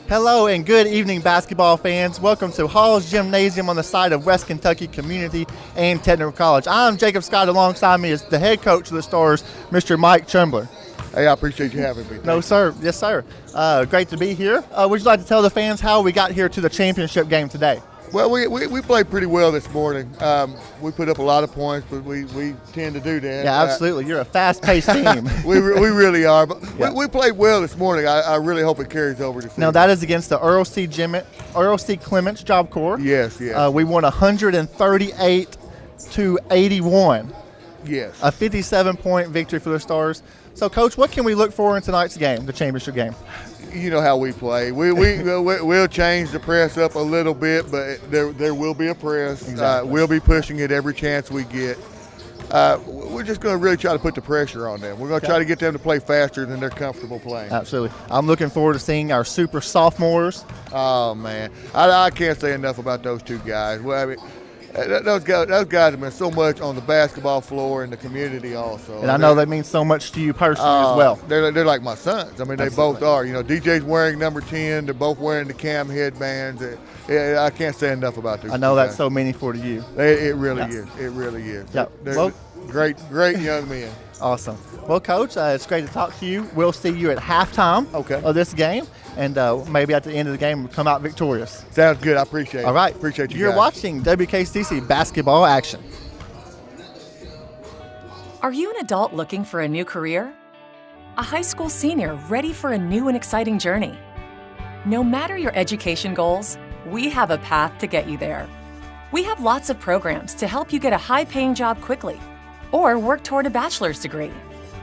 Hello and good evening, basketball fans. Welcome to Hall's Gymnasium on the site of West Kentucky Community and Technical College. I'm Jacob Scott. Alongside me is the head coach of the Stars, Mr. Mike Chumbler. Hey, I appreciate you having me. No, sir. Yes, sir. Great to be here. Would you like to tell the fans how we got here to the championship game today? Well, we played pretty well this morning. We put up a lot of points, but we tend to do that. Yeah, absolutely. You're a fast-paced team. we really are. But yeah. we played well this morning. I really hope it carries over to season. Now, that is against the Earl C. Clements Job Corps. Yes, yes. We won 138-81. Yes. A 57-point victory for the Stars. So, Coach, what can we look for in tonight's game, the championship game? You know how we play. We'll change the press up a little bit, but there will be a press. Exactly. We'll be pushing it every chance we get. We're just going to really try to put the pressure on them. We're going to try to get them to play faster than they're comfortable playing. Absolutely. I'm looking forward to seeing our super sophomores. Oh, man. I can't say enough about those two guys. Well, I mean, those guys have been so much on the basketball floor and the community also. And I know that means so much to you personally as well. They're like my sons. I mean, they both are. You know, DJ's wearing number 10. They're both wearing the cam headbands. I can't say enough about those. I know that's so meaningful to you. It really is. It really is. Yeah. They're great young men. Awesome. Well, Coach, it's great to talk to you. We'll see you at halftime of this game, and maybe at the end of the game we'll come out victorious. Sounds good. I appreciate it. All right. Appreciate you You're guys. watching WKCTC basketball action. Are you an adult looking for a new career? A high school senior ready for a new and exciting journey? No matter your education goals, we have a path to get you there. We have lots of programs to help you get a high-paying job quickly or work toward a bachelor's degree.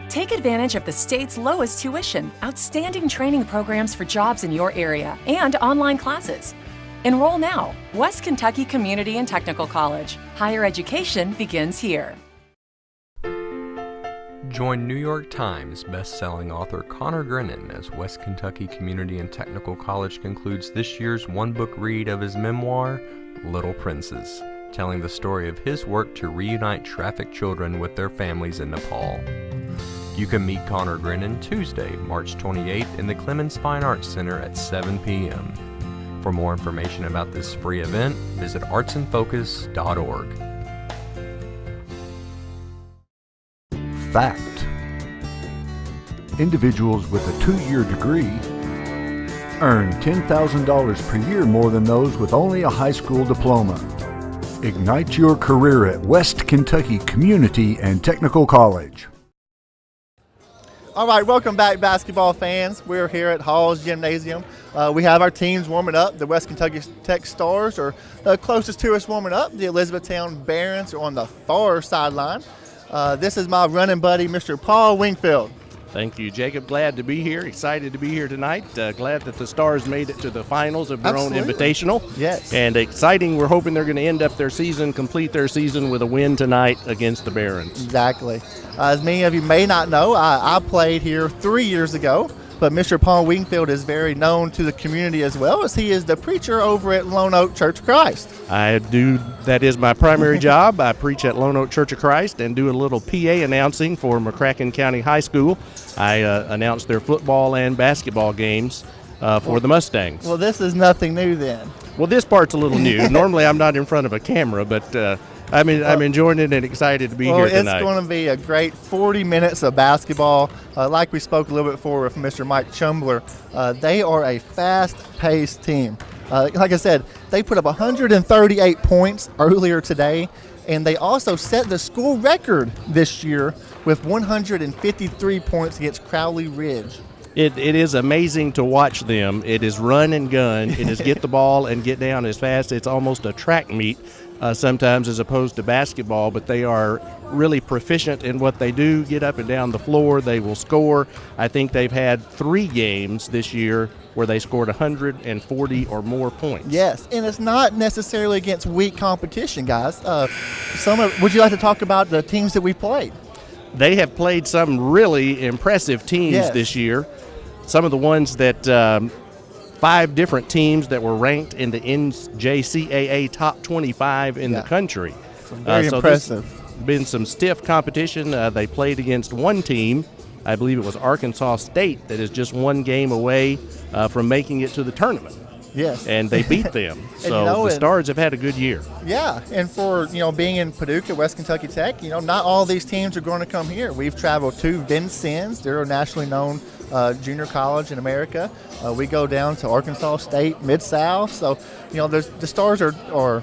Take advantage of the state's lowest tuition, outstanding training programs for jobs in your area, and online classes. Enroll now. West Kentucky Community and Technical College. Higher education begins here. Join New York Times best-selling author Connor Grennan as West Kentucky Community and Technical College concludes this year's one-book read of his memoir, Little Princes, telling the story of his work to reunite trafficked children with their families in Nepal. You can meet Connor Grennan Tuesday, March 28th in the Clemens Fine Arts Center at 7 p.m. For more information about this free event, visit artsandfocus.org. Fact: individuals with a 2-year degree earn $10,000 per year more than those with only a high school diploma. Ignite your career at West Kentucky Community and Technical College. All right, welcome back, basketball fans. We're here at Hall's Gymnasium. We have our teams warming up. The West Kentucky Tech Stars are closest to us warming up. The Elizabethtown Barons are on the far sideline. This is my running buddy, Mr. Paul Wingfield. Thank you, Jacob. Glad to be here. Excited to be here tonight. Glad that the Stars made it to the finals of their own invitational. Yes. And exciting. We're hoping they're going to end up their season, complete their season with a win tonight against the Barons. Exactly. As many of you may not know, I played here 3 years ago, but Mr. Paul Wingfield is very known to the community as well, as he is the preacher over at Lone Oak Church of Christ. I do. That is my primary job. I preach at Lone Oak Church of Christ and do a little PA announcing for McCracken County High School. I announce their football and basketball games for the Mustangs. Well, this is nothing new then. Well, this part's a little new. Normally I'm not in front of a camera, but I'm enjoying it and excited to be here tonight. It's going to be a great 40 minutes of basketball. Like we spoke a little bit before with Mr. Mike Chumbler, they are a fast-paced team. Like I said, they put up 138 points earlier today, and they also set the school record this year with 153 points against Crowley Ridge. It is amazing to watch them. It is run and gun. It is get the ball and get down as fast. It's almost a track meet sometimes as opposed to basketball, but they are really proficient in what they do, get up and down the floor. They will score. I think they've had 3 games this year where they scored 140 or more points. Yes, and it's not necessarily against weak competition, guys. Would you like to talk about the teams that we played? They have played some really impressive teams this year. Some of the ones that 5 different teams that were ranked in the NJCAA top 25 in the country. Very impressive. Been some stiff competition. They played against one team I believe it was Arkansas State that is just one game away from making it to the tournament. Yes. And they beat them. So the Stars have had a good year. Yeah, and for, being in Paducah, West Kentucky Tech, not all these teams are going to come here. We've traveled to Vincennes. They're a nationally known junior college in America. We go down to Arkansas State, Mid-South. So, the Stars are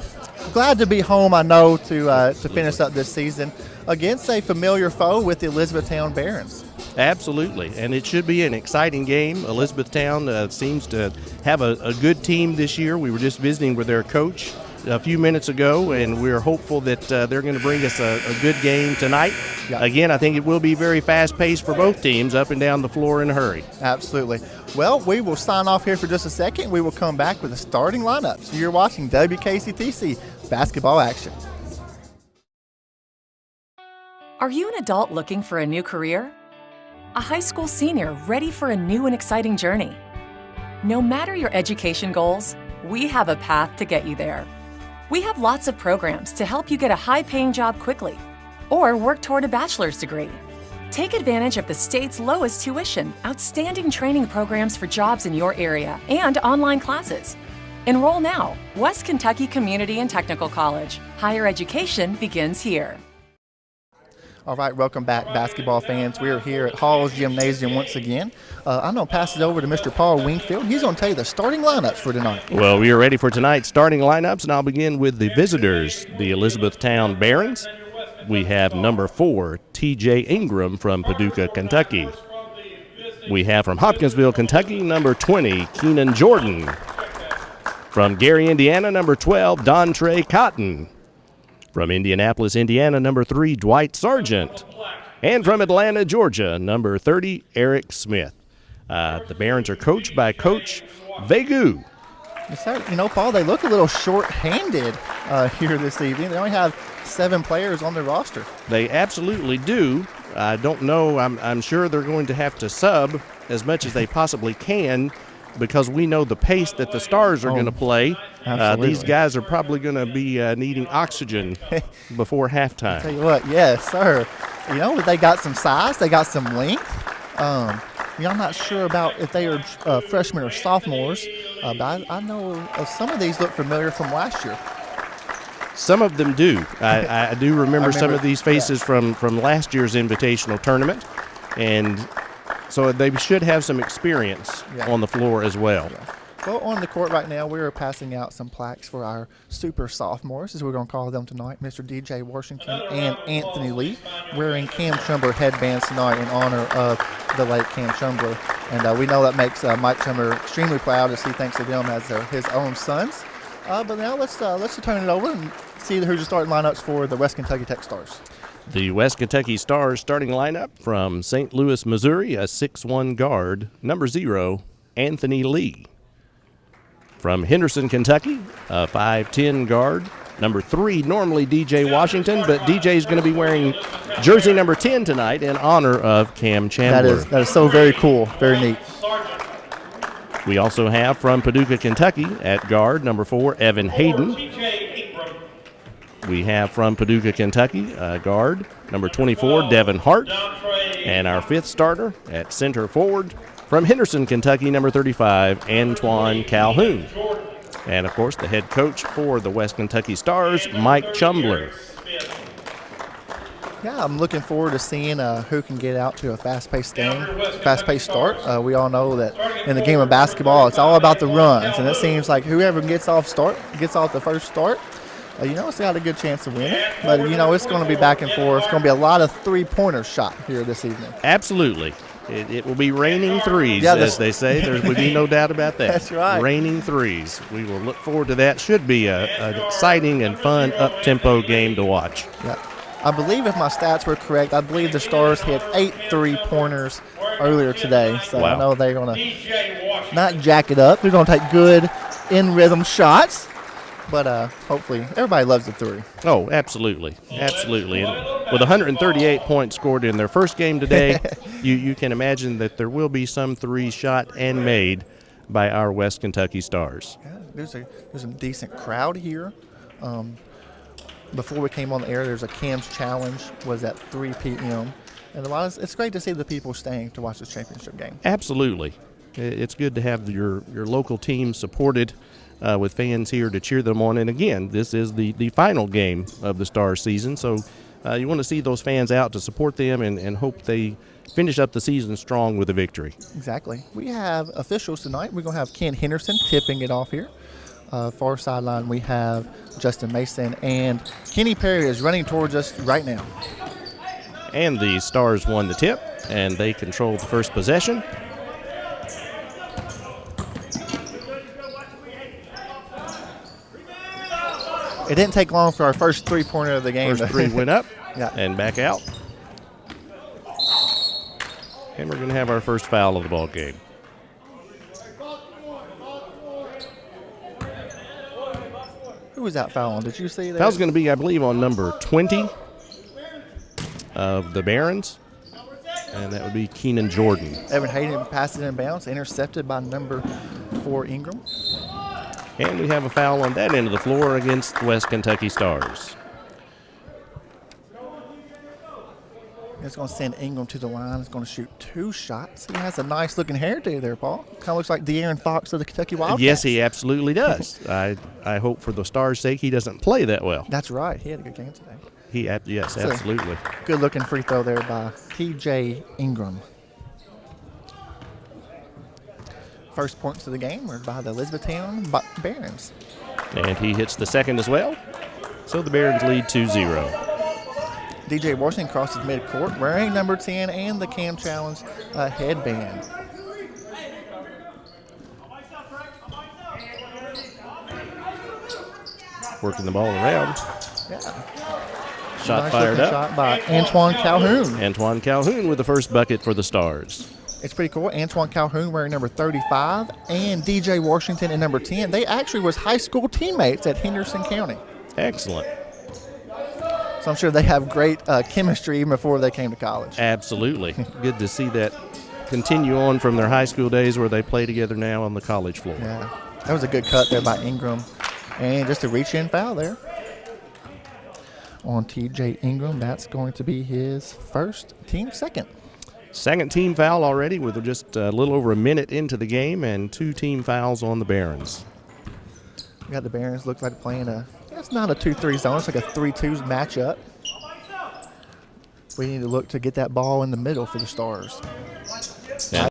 glad to be home, I know, to finish up this season against a familiar foe with the Elizabethtown Barons. Absolutely, and it should be an exciting game. Elizabethtown seems to have a good team this year. We were just visiting with their coach a few minutes ago, and we're hopeful that they're going to bring us a good game tonight. Yeah. Again, I think it will be very fast-paced for both teams, up and down the floor in a hurry. Absolutely. Well, we will sign off here for just a second. We will come back with the starting lineups. You're watching WKCTC basketball action. Are you an adult looking for a new career? A high school senior ready for a new and exciting journey? No matter your education goals, we have a path to get you there. We have lots of programs to help you get a high-paying job quickly or work toward a bachelor's degree. Take advantage of the state's lowest tuition, outstanding training programs for jobs in your area, and online classes. Enroll now. West Kentucky Community and Technical College. Higher education begins here. All right, welcome back, basketball fans. We are here at Hall's Gymnasium once again. I'm going to pass it over to Mr. Paul Wingfield. He's going to tell you the starting lineups for tonight. Well, we are ready for tonight's starting lineups, and I'll begin with the visitors, the Elizabethtown Barons. We have number 4, T.J. Ingram from Paducah, Kentucky. We have from Hopkinsville, Kentucky, number 20, Keenan Jordan. From Gary, Indiana, number 12, Dontre Cotton. From Indianapolis, Indiana, number 3, Dwight Sargent. And from Atlanta, Georgia, number 30, Eric Smith. The Barons are coached by Coach Vegu. Yes, sir. Paul, they look a little short-handed here this evening. They only have 7 players on their roster. They absolutely do. I don't know. I'm sure they're going to have to sub as much as they possibly can, because we know the pace that the Stars are going to play. These guys are probably going to be needing oxygen before halftime. Tell you what, yes, sir. They got some size, they got some length. I'm not sure about if they are freshmen or sophomores, but I know some of these look familiar from last year. Some of them do. I do remember some of these faces from last year's Invitational tournament, and so they should have some experience on the floor as well. Yeah. Well, on the court right now, we're passing out some plaques for our super sophomores, as we're going to call them tonight, Mr. DJ Washington and Anthony Lee, wearing Cam Chumbler headbands tonight in honor of the late Cam Chumbler. And we know that makes Mike Chumbler extremely proud, as he thinks of them as his own sons. But now let's turn it over and see who's the starting lineups for the West Kentucky Tech Stars. The West Kentucky Stars starting lineup from St. Louis, Missouri, a 6'1 guard, number 0, Anthony Lee. From Henderson, Kentucky, a 5'10 guard, number 3, normally DJ Washington, but DJ is going to be wearing jersey number 10 tonight in honor of Cam Chandler. That is so very cool, very neat. We also have from Paducah, Kentucky, at guard, number 4, Evan Hayden. We have from Paducah, Kentucky, guard, number 24, Devin Hart. And our 5th starter at center forward, from Henderson, Kentucky, number 35, Antoine Calhoun. And, of course, the head coach for the West Kentucky Stars, Mike Chumbler. Yeah, I'm looking forward to seeing who can get out to a fast-paced game, fast-paced start. We all know that in the game of basketball, it's all about the runs, and it seems like whoever gets off the first start, it's got a good chance of winning. But, it's going to be back and forth. It's going to be a lot of three-pointers shot here this evening. Absolutely. It will be raining threes, as they say. There will be no doubt about that. That's right. Raining threes. We will look forward to that. Should be an exciting and fun up-tempo game to watch. Yeah. I believe if my stats were correct, I believe the Stars hit 8 3-pointers earlier today. So wow. I know they're going to not jack it up. They're going to take good in-rhythm shots. But hopefully everybody loves the 3. Oh, absolutely. Absolutely. And with 138 points scored in their first game today, you can imagine that there will be some 3 shot and made by our West Kentucky Stars. Yeah, there's a decent crowd here. Before we came on the air, there's a Cam's Challenge was at 3 p.m. And it's great to see the people staying to watch this championship game. Absolutely. It's good to have your local team supported with fans here to cheer them on. And again, this is the final game of the Stars season, so you want to see those fans out to support them and hope they finish up the season strong with a victory. Exactly. We have officials tonight. We're going to have Ken Henderson tipping it off here. Far sideline, we have Justin Mason, and Kenny Perry is running towards us right now. And the Stars won the tip, and they control the first possession. It didn't take long for our first three-pointer of the game. First three went up Yeah. and back out. And we're going to have our first foul of the ball game. Who was that foul on? Did you see that? That was going to be, I believe, on number 20 of the Barons, and that would be Keenan Jordan. Evan Hayden passed it in bounds, intercepted by number 4 Ingram. And we have a foul on that end of the floor against West Kentucky Stars. It's going to send Ingram to the line. It's going to shoot 2 shots. He has a nice-looking hairdo there, Paul. Kind of looks like De'Aaron Fox of the Kentucky Wildcats. Yes, he absolutely does. I hope for the Stars' sake he doesn't play that well. That's right. He had a good game today. Yes, absolutely. Good-looking free throw there by T.J. Ingram. First points of the game were by the Elizabethtown Barons. And he hits the second as well. So the Barons lead 2-0. DJ Washington crosses midcourt wearing number 10 and the Cam Challenge headband. Working the ball around. Yeah. Shot Nice fired looking up. shot by Antoine Calhoun. Antoine Calhoun with the first bucket for the Stars. It's pretty cool. Antoine Calhoun wearing number 35 and DJ Washington in number 10. They actually was high school teammates at Henderson County. Excellent. So I'm sure they have great chemistry even before they came to college. Absolutely. Good to see that continue on from their high school days where they play together now on the college floor. Yeah, that was a good cut there by Ingram. And just a reach-in foul there on T.J. Ingram. That's going to be his first, team second. Second team foul already with just a little over a minute into the game and 2 team fouls on the Barons. We got the Barons look like playing it's not a 2-3 zone. It's like a 3-2 matchup. We need to look to get that ball in the middle for the Stars.